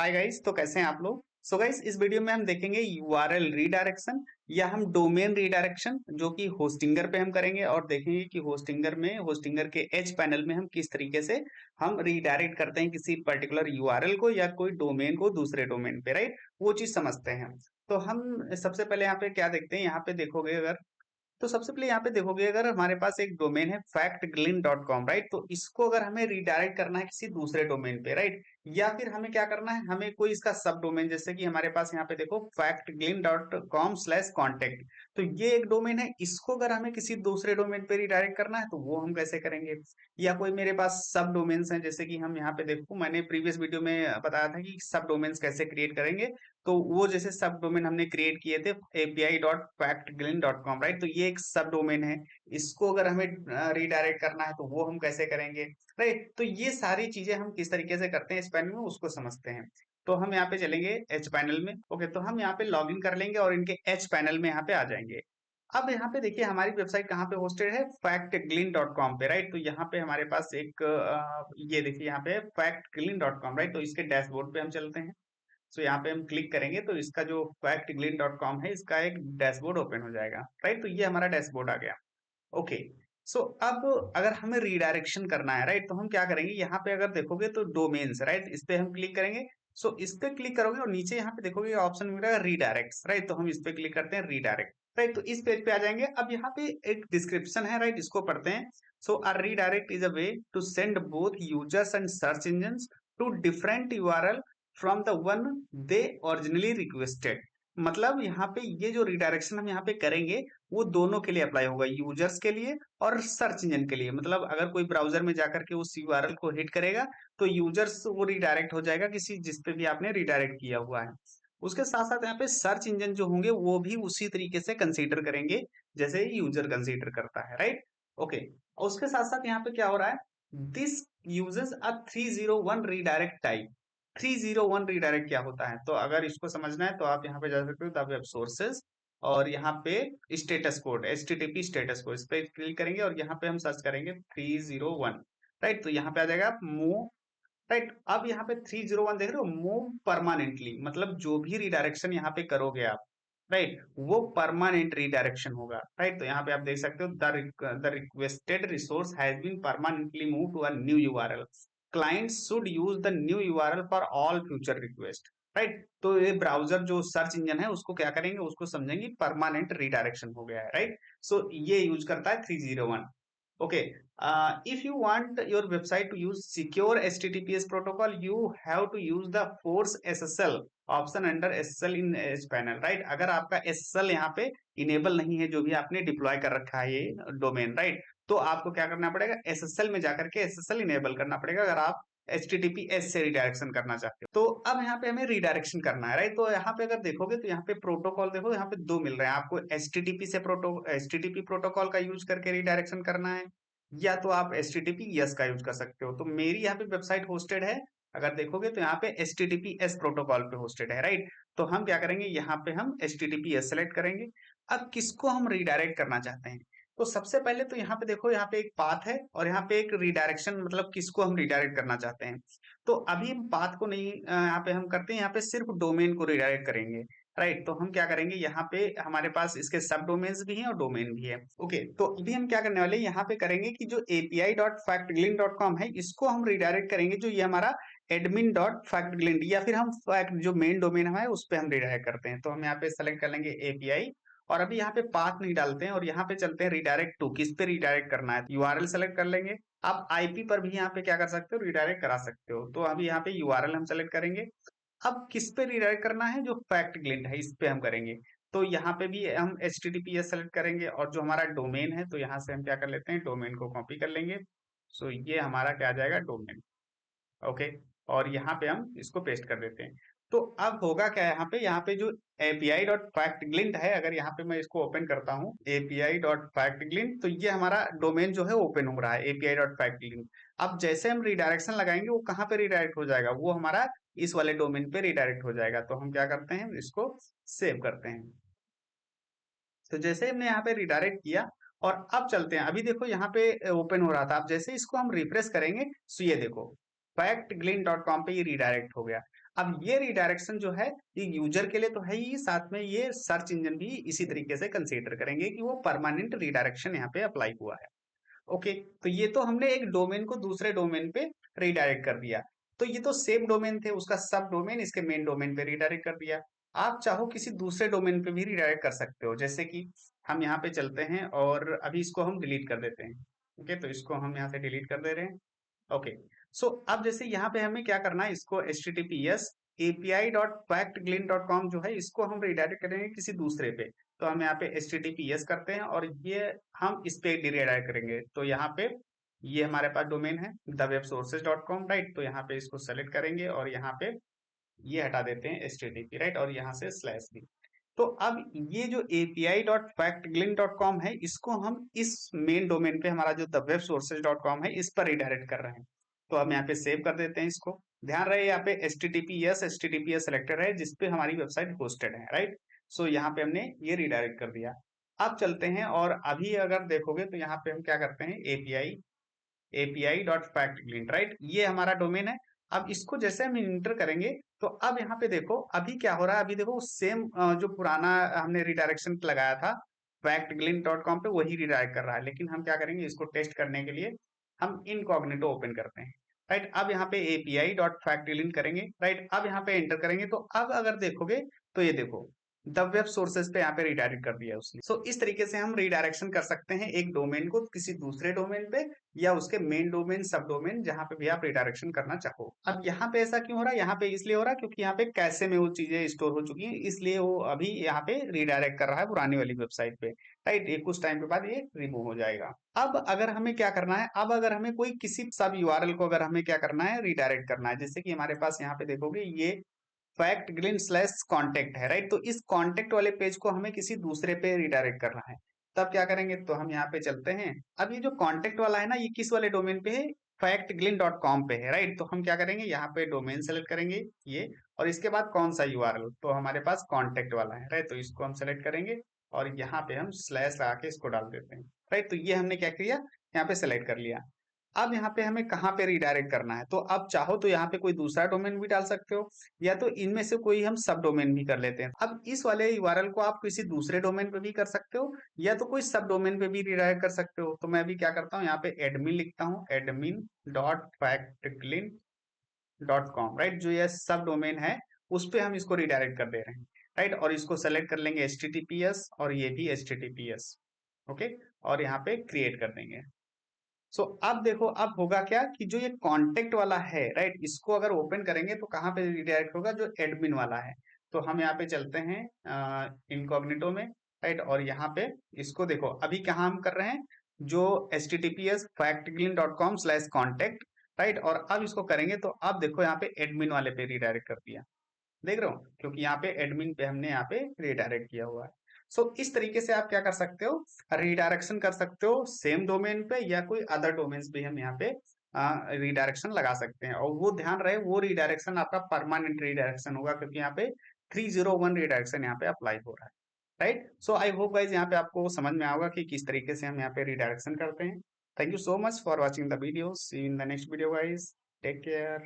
Hi guys, तो कैसे हैं आप लोग। सो गाइस, इस वीडियो में हम देखेंगे यूआरएल रीडायरेक्शन या हम डोमेन रीडायरेक्शन जो कि होस्टिंगर पे हम करेंगे और देखेंगे कि होस्टिंगर के एज पैनल में हम किस तरीके से हम रीडायरेक्ट करते हैं किसी पर्टिकुलर यूआरएल को या कोई डोमेन को दूसरे डोमेन पे, राइट। वो चीज समझते हैं। तो हम सबसे पहले यहाँ पे क्या देखते हैं, यहाँ पे देखोगे अगर, तो सबसे पहले यहाँ पे देखोगे अगर हमारे पास एक डोमेन है factglin.com, राइट। तो इसको अगर हमें रिडायरेक्ट करना है किसी दूसरे डोमेन पे, राइट, या फिर हमें क्या करना है, हमें कोई इसका सब डोमेन, जैसे कि हमारे पास यहाँ पे देखो factglin.com/contact, तो ये एक डोमेन है। इसको अगर हमें किसी दूसरे डोमेन पे रिडायरेक्ट करना है तो वो हम कैसे करेंगे। या कोई मेरे पास सब डोमेन्स हैं, जैसे कि हम यहाँ पे देखो, मैंने प्रीवियस वीडियो में बताया था कि सब डोमेन्स कैसे क्रिएट करेंगे। तो वो जैसे सब डोमेन हमने क्रिएट किए थे api.factglin.com, राइट। तो ये एक सब डोमेन है। इसको अगर हमें रिडायरेक्ट करना है तो वो हम कैसे करेंगे, राइट। तो ये सारी चीजें हम किस तरीके से करते हैं इस पैनल में, उसको समझते हैं। तो हम यहाँ पे चलेंगे एच पैनल में। ओके, तो हम यहाँ पे लॉग इन कर लेंगे और इनके एच पैनल में यहाँ पे आ जाएंगे। अब यहाँ पे देखिए हमारी वेबसाइट कहाँ पे होस्टेड है, factglin.com पे, राइट। तो यहाँ पे हमारे पास एक ये देखिए यहाँ पे factglin.com, राइट। तो इसके डैशबोर्ड पे हम चलते हैं। सो यहाँ पे हम क्लिक करेंगे तो इसका जो factglin.com है, इसका एक डैशबोर्ड ओपन हो जाएगा, राइट। तो ये हमारा डैशबोर्ड आ गया। ओके। सो अब अगर हमें रीडायरेक्शन करना है, राइट, तो हम क्या करेंगे, यहाँ पे अगर देखोगे तो डोमेन्स, राइट, इस पे हम क्लिक करेंगे। सो इस पे क्लिक करोगे और नीचे यहाँ पे देखोगे ऑप्शन मिल रहा है रीडायरेक्ट, राइट। तो हम इस पे क्लिक करते हैं रीडायरेक्ट, राइट। तो इस पेज पे आ जाएंगे। अब यहाँ पे एक डिस्क्रिप्शन है, राइट, इसको पढ़ते हैं। So a redirect is a way to send both users and search engine to different URL from the one they originally requested. मतलब यहाँ पे ये जो रिडायरेक्शन हम यहाँ पे करेंगे वो दोनों के लिए अप्लाई होगा, यूजर्स के लिए और सर्च इंजन के लिए। मतलब अगर कोई ब्राउजर में जाकर के उस यूआरएल को हिट करेगा तो यूजर्स वो रिडायरेक्ट हो जाएगा किसी जिस पे भी आपने रिडायरेक्ट किया हुआ है। उसके साथ साथ यहाँ पे सर्च इंजन जो होंगे वो भी उसी तरीके से कंसीडर करेंगे जैसे यूजर कंसीडर करता है, राइट। ओके। उसके साथ साथ यहाँ पे क्या हो रहा है, this uses a 301 redirect type. 301 redirect क्या होता है, तो अगर इसको समझना है तो आप यहाँ पे जा सकते हो द वेब सोर्सेज और यहाँ पे status code, HTTP status code, इस पे क्लिक करेंगे और यहाँ पे हम सर्च करेंगे 301, राइट। तो यहाँ पे आ जाएगा मूव, राइट। अब यहाँ पे 301 देख रहे हो, मूव परमानेंटली, मतलब जो भी रिडायरेक्शन यहाँ पे करोगे आप, राइट, वो परमानेंट रिडायरेक्शन होगा, राइट। तो यहाँ पे आप देख सकते हो the requested resource has been permanently move to a new URL. Client should use the new URL for all future request, right. तो ये ब्राउजर जो सर्च इंजन है उसको क्या करेंगे, उसको समझेंगे परमानेंट रिडायरेक्शन हो गया है, राइट। सो ये यूज करता है 301। Okay, if you want your website to use secure HTTPS protocol, you have to use the Force SSL option under SSL in edge panel, right. अगर आपका SSL यहाँ पे इनेबल नहीं है, जो भी आपने डिप्लॉय कर रखा है ये डोमेन, राइट, तो आपको क्या करना पड़ेगा, SSL में जाकर के SSL इनेबल करना पड़ेगा अगर आप HTTPS से रिडायरेक्शन करना चाहते हो। तो अब यहाँ पे हमें रिडायरेक्शन करना है, राइट। तो यहाँ पे अगर देखोगे तो यहाँ पे प्रोटोकॉल देखो, यहाँ पे दो मिल रहे हैं आपको, HTTP प्रोटोकॉल का यूज करके रिडायरेक्शन करना है या तो आप HTTPS का यूज कर सकते हो। तो मेरी यहाँ पे वेबसाइट होस्टेड है, अगर देखोगे तो यहाँ पे HTTPS प्रोटोकॉल पे होस्टेड है, राइट। तो हम क्या करेंगे, यहाँ पे हम HTTPS सेलेक्ट करेंगे। अब किसको हम रिडायरेक्ट करना चाहते हैं, तो सबसे पहले तो यहाँ पे देखो, यहाँ पे एक पाथ है और यहाँ पे एक रिडायरेक्शन, मतलब किसको हम रिडायरेक्ट करना चाहते हैं। तो अभी हम पाथ को नहीं यहाँ पे हम करते हैं, यहाँ पे सिर्फ डोमेन को रिडायरेक्ट करेंगे, राइट। तो हम क्या करेंगे, यहाँ पे हमारे पास इसके सब डोमेन्स भी हैं और डोमेन भी है। ओके, तो अभी हम क्या करने वाले हैं, यहाँ पे करेंगे कि जो api.factglin.com है इसको हम रिडायरेक्ट करेंगे, जो ये हमारा admin.factglin, या फिर हम जो मेन डोमेन है उस पे हम रिडायरेक्ट करते हैं। तो हम यहाँ पे सेलेक्ट कर लेंगे API और अभी यहाँ पे पाथ नहीं डालते हैं और यहाँ पे चलते हैं रिडायरेक्ट टू, किस पे रिडायरेक्ट करना है, यूआरएल सेलेक्ट कर लेंगे। आप आईपी पर भी यहाँ पे क्या कर सकते हो, रिडायरेक्ट करा सकते हो। तो अभी यहाँ पे यूआरएल हम सेलेक्ट करेंगे। अब किस पे रिडायरेक्ट करना है, जो फैक्ट ग्लिंड है इस पे हम करेंगे। तो यहाँ पे भी हम HTTPS सेलेक्ट करेंगे और जो हमारा डोमेन है, तो यहाँ से हम क्या कर लेते हैं, डोमेन को कॉपी कर लेंगे। सो ये हमारा क्या आ जाएगा, डोमेन। ओके, और यहाँ पे हम इसको पेस्ट कर देते हैं। तो अब होगा क्या, यहाँ पे जो api.factglint है, अगर यहाँ पे मैं इसको ओपन करता हूँ api.factglint, तो ये हमारा डोमेन जो है ओपन हो रहा है api.factglint। अब जैसे हम रिडायरेक्शन लगाएंगे वो कहाँ पे रिडायरेक्ट हो जाएगा, वो हमारा इस वाले डोमेन पे रिडायरेक्ट हो जाएगा। तो हम क्या करते हैं, इसको सेव करते हैं। तो जैसे हमने यहाँ पे रिडायरेक्ट किया और अब चलते हैं, अभी देखो यहाँ पे ओपन हो रहा था, अब जैसे इसको हम रिफ्रेश करेंगे, सो ये देखो factglint.com पे ये रिडायरेक्ट हो गया। अब ये रिडायरेक्शन जो है ये यूजर के लिए तो है ही, साथ में ये सर्च इंजन भी इसी तरीके से कंसीडर करेंगे कि वो परमानेंट रिडायरेक्शन यहाँ पे अप्लाई हुआ है। ओके, तो ये तो हमने एक डोमेन को दूसरे डोमेन पे रिडायरेक्ट कर दिया। तो ये तो सेम डोमेन थे, उसका सब डोमेन इसके मेन डोमेन पे रिडायरेक्ट कर दिया। आप चाहो किसी दूसरे डोमेन पे भी रिडायरेक्ट कर सकते हो, जैसे कि हम यहाँ पे चलते हैं और अभी इसको हम डिलीट कर देते हैं। ओके, तो इसको हम यहाँ से डिलीट कर दे रहे हैं। ओके, सो अब जैसे यहाँ पे हमें क्या करना है, इसको https api.factglin.com जो है इसको हम रिडायरेक्ट करेंगे किसी दूसरे पे। तो हम यहाँ पे https करते हैं और ये हम इस पे रिडायरेक्ट करेंगे। तो यहाँ पे ये हमारे पास डोमेन है thewebsources.com, राइट। तो यहाँ पे इसको सेलेक्ट करेंगे और यहाँ पे ये हटा देते हैं http, राइट, और यहाँ से स्लैश भी। तो अब ये जो api.factglin.com है इसको हम इस मेन डोमेन पे हमारा जो thewebsources.com है इस पर रिडायरेक्ट कर रहे हैं। तो हम यहाँ पे सेव कर देते हैं इसको। ध्यान रहे यहाँ पे https सेलेक्टेड है जिसपे हमारी वेबसाइट होस्टेड है, राइट। सो यहाँ पे हमने ये रिडायरेक्ट कर दिया। अब चलते हैं और अभी अगर देखोगे तो यहाँ पे हम क्या करते हैं, api.factglint, राइट, ये हमारा डोमेन है। अब इसको जैसे हम इंटर करेंगे तो अब यहाँ पे देखो अभी क्या हो रहा है, अभी देखो सेम जो पुराना हमने रिडायरेक्शन लगाया था factglint.com पे वही रिडायरेक्ट कर रहा है। लेकिन हम क्या करेंगे, इसको टेस्ट करने के लिए हम इनकॉग्निटो ओपन करते हैं, राइट। अब यहाँ पे api.factglint करेंगे, राइट। अब यहाँ पे एंटर करेंगे तो अब अगर देखोगे तो ये देखो द वेब सोर्सेज पे यहाँ पे रिडायरेक्ट कर दिया उसने। सो इस तरीके से हम रिडायरेक्शन कर सकते हैं एक डोमेन को किसी दूसरे डोमेन पे या उसके मेन डोमेन सब डोमेन जहां पे भी आप रिडायरेक्शन करना चाहो। अब यहाँ पे ऐसा क्यों हो रहा है, यहाँ पे इसलिए हो रहा है क्योंकि यहाँ पे कैशे में वो चीजें स्टोर हो चुकी हैं, इसलिए वो अभी यहाँ पे रिडायरेक्ट कर रहा है पुरानी वाली वेबसाइट पे, राइट। ये कुछ टाइम के बाद ये रिमूव हो जाएगा। अब अगर हमें क्या करना है, अब अगर हमें कोई किसी सब यूआरएल को अगर हमें क्या करना है, रिडायरेक्ट करना है, जैसे कि हमारे पास यहाँ पे देखोगे ये factglint/contact है, राइट। तो इस कॉन्टेक्ट वाले पेज को हमें किसी दूसरे पे रिडायरेक्ट करना है। तब क्या करेंगे, तो हम यहाँ पे चलते हैं। अब ये जो कॉन्टेक्ट वाला है ना, ये किस वाले डोमेन पे है, factglint.com पे है, राइट। तो हम क्या करेंगे, यहाँ पे डोमेन सेलेक्ट करेंगे ये, और इसके बाद कौन सा यूआरएल, तो हमारे पास कॉन्टेक्ट वाला है, राइट। तो इसको हम सेलेक्ट करेंगे और यहाँ पे हम स्लैश लगा के इसको डाल देते हैं, राइट। तो ये हमने क्या किया, यहाँ पे सेलेक्ट कर लिया। अब यहाँ पे हमें कहाँ पे रिडायरेक्ट करना है, तो अब चाहो तो यहाँ पे कोई दूसरा डोमेन भी डाल सकते हो, या तो इनमें से कोई हम सब डोमेन भी कर लेते हैं। अब इस वाले यूआरएल को आप किसी दूसरे डोमेन पे भी कर सकते हो या तो कोई सब डोमेन पे भी रिडायरेक्ट कर सकते हो। तो मैं अभी क्या करता हूँ, यहाँ पे एडमिन लिखता हूँ, admin.factglint.com, राइट। जो ये सब डोमेन है उस पे हम इसको रिडायरेक्ट कर दे रहे हैं, राइट। और इसको सेलेक्ट कर लेंगे https और ये भी https, ओके, और यहाँ पे क्रिएट कर देंगे। सो अब देखो अब होगा क्या कि जो ये कांटेक्ट वाला है, राइट, इसको अगर ओपन करेंगे तो कहाँ पे रिडायरेक्ट होगा, जो एडमिन वाला है। तो हम यहाँ पे चलते हैं इनकॉग्निटो में, राइट, और यहाँ पे इसको देखो अभी कहाँ हम कर रहे हैं, जो https:/contact, राइट। और अब इसको करेंगे तो अब देखो यहाँ पे एडमिन वाले पे रिडायरेक्ट कर दिया, देख रहे हो, क्योंकि यहाँ पे एडमिन पे हमने यहाँ पे रिडायरेक्ट किया हुआ है। सो इस तरीके से आप क्या कर सकते हो, रिडायरेक्शन कर सकते हो सेम डोमेन पे या कोई अदर डोमेन्स पे हम यहाँ पे रिडायरेक्शन लगा सकते हैं। और वो ध्यान रहे वो रिडायरेक्शन आपका परमानेंट रिडायरेक्शन होगा, क्योंकि यहाँ पे 301 रिडायरेक्शन यहाँ पे अप्लाई हो रहा है, right. So I hope guys यहाँ पे आपको समझ में आएगा कि किस तरीके से हम यहाँ पे रिडायरेक्शन करते हैं। Thank you so much for watching the video, see you in the next video guys, take care.